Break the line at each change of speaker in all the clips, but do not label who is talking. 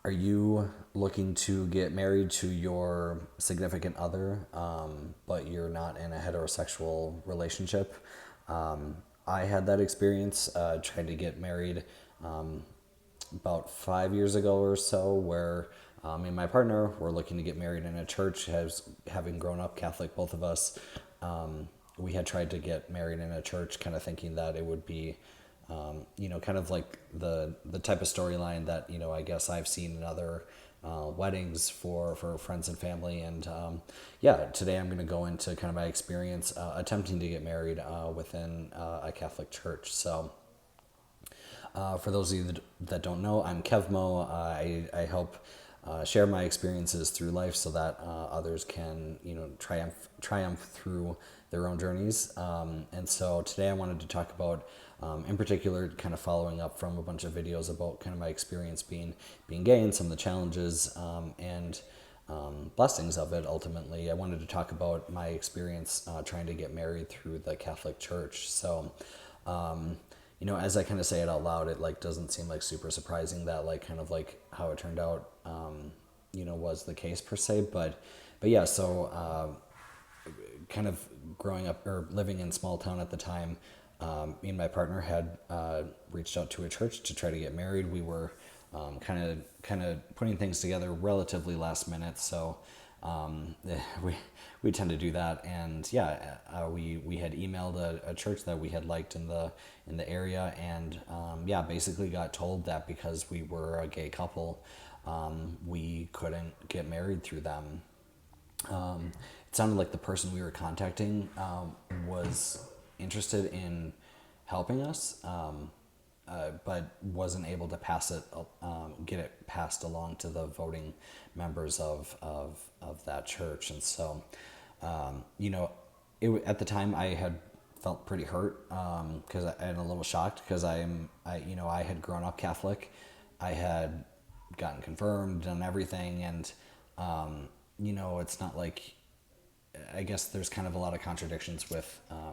Are you looking to get married to your significant other, but you're not in a heterosexual relationship? I had that experience trying to get married about 5 years ago or so, where me and my partner were looking to get married in a church. Having grown up Catholic, both of us, we had tried to get married in a church, kind of thinking that it would be, kind of like the type of storyline that I guess I've seen in other weddings for friends and family. And today I'm going to go into kind of my experience attempting to get married within a Catholic church. So. For those of you that don't know, I'm Kevmo. I help share my experiences through life so that others can, triumph through their own journeys. And so today I wanted to talk about, in particular, kind of following up from a bunch of videos about kind of my experience being gay and some of the challenges and blessings of it. Ultimately, I wanted to talk about my experience trying to get married through the Catholic Church. So. As I kind of say it out loud, it like doesn't seem like super surprising that like kind of like how it turned out, was the case per se. But yeah, so kind of growing up or living in small town at the time, me and my partner had reached out to a church to try to get married. We were kind of putting things together relatively last minute, so we tend to do that. And we had emailed a church that we had liked in the area, and basically got told that because we were a gay couple, we couldn't get married through them. It sounded like the person we were contacting was interested in helping us, but wasn't able to get it passed along to the voting members of that church. And so, at the time I had felt pretty hurt, and a little shocked because I had grown up Catholic. I had gotten confirmed, done everything, and it's not like, I guess there's kind of a lot of contradictions with a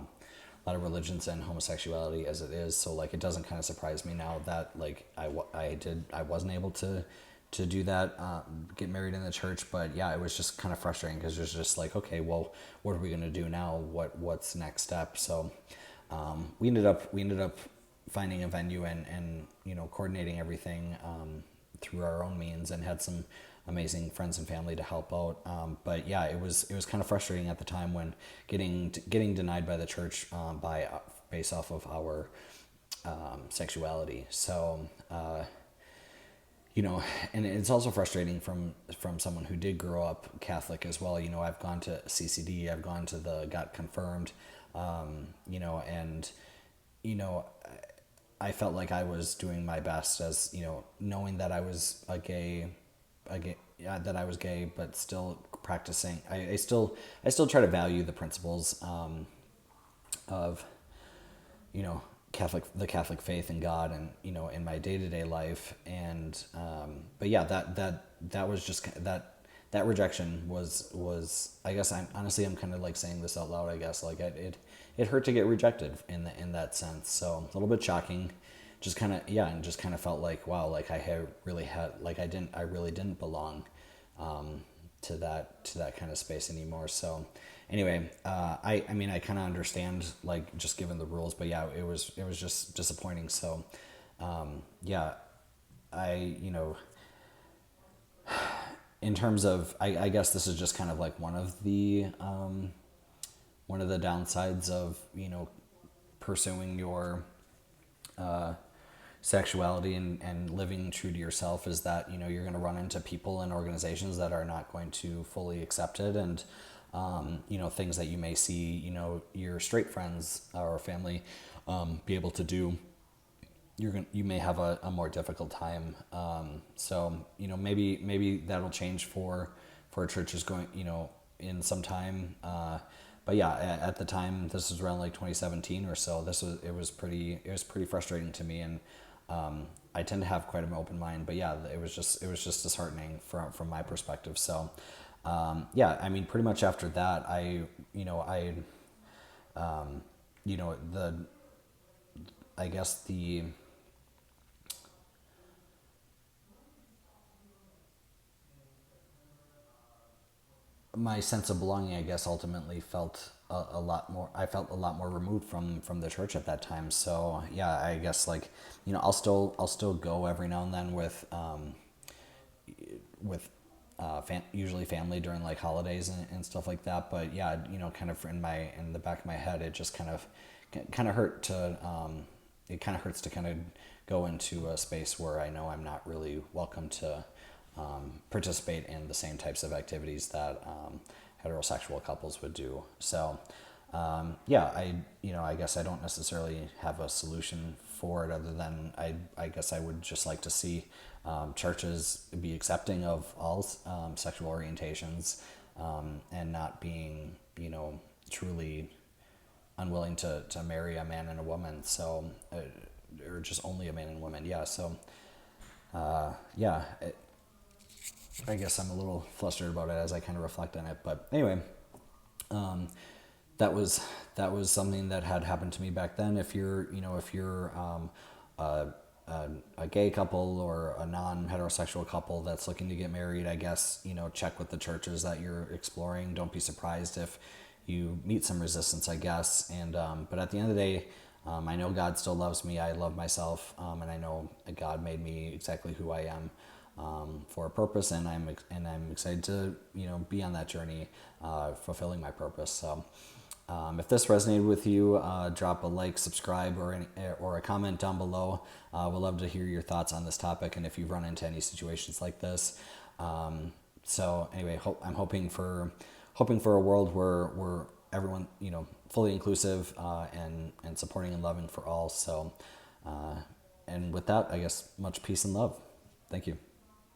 lot of religions and homosexuality as it is. So like, it doesn't kind of surprise me now that like I wasn't able to do that, get married in the church. But yeah, it was just kind of frustrating because it was just like, okay, well, what are we going to do now? What's next step? So we ended up finding a venue and coordinating everything through our own means, and had some amazing friends and family to help out. But yeah, it was kind of frustrating at the time when getting denied by the church based off of our sexuality. So and it's also frustrating from someone who did grow up Catholic as well. I've gone to CCD, I've gone to got confirmed, and I felt like I was doing my best as, knowing that I was that I was gay, but still practicing. I still try to value the principles of, the Catholic faith in God, and in my day-to-day life. And but yeah, that was just that rejection was I guess I'm kind of like saying this out loud, I guess, like it hurt to get rejected in that sense. So a little bit shocking, just kind of, and just kind of felt like, wow, like I really didn't belong to that kind of space anymore. So anyway, I kind of understand, like, just given the rules, but yeah, it was just disappointing. So I in terms of, I guess this is just kind of like one of the downsides of pursuing your sexuality and living true to yourself, is that you're going to run into people and organizations that are not going to fully accept it. And things that you may see your straight friends or family be able to do, you may have a more difficult time. So maybe that'll change for churches going in some time. But yeah, at the time, this was around like 2017 or so. It was pretty frustrating to me. And I tend to have quite an open mind, but yeah, it was just disheartening from my perspective. So pretty much after that, I guess my sense of belonging, I guess, ultimately felt a lot more. I felt a lot more removed from the church at that time. So yeah, I guess like, I'll still go every now and then with usually family during like holidays and stuff like that. But yeah, kind of in the back of my head, it just kind of hurt to it kind of hurts to kind of go into a space where I know I'm not really welcome to participate in the same types of activities that heterosexual couples would do. So yeah, I guess I don't necessarily have a solution for it, other than I guess I would just like to see churches be accepting of all sexual orientations, and not being, truly unwilling to marry a man and a woman. So, or just only a man and woman. Yeah. So, yeah, I guess I'm a little flustered about it as I kind of reflect on it. But anyway, um, that was something that had happened to me back then. If you're a, a gay couple or a non-heterosexual couple that's looking to get married, I guess, check with the churches that you're exploring. Don't be surprised if you meet some resistance, I guess. And but at the end of the day, I know God still loves me. I love myself, and I know that God made me exactly who I am, for a purpose, and I'm excited to be on that journey, fulfilling my purpose. So. If this resonated with you, drop a like, subscribe, or a comment down below. We'd love to hear your thoughts on this topic, and if you've run into any situations like this. So anyway, I'm hoping for a world where everyone, fully inclusive, and supporting and loving for all. So, and with that, I guess, much peace and love. Thank you.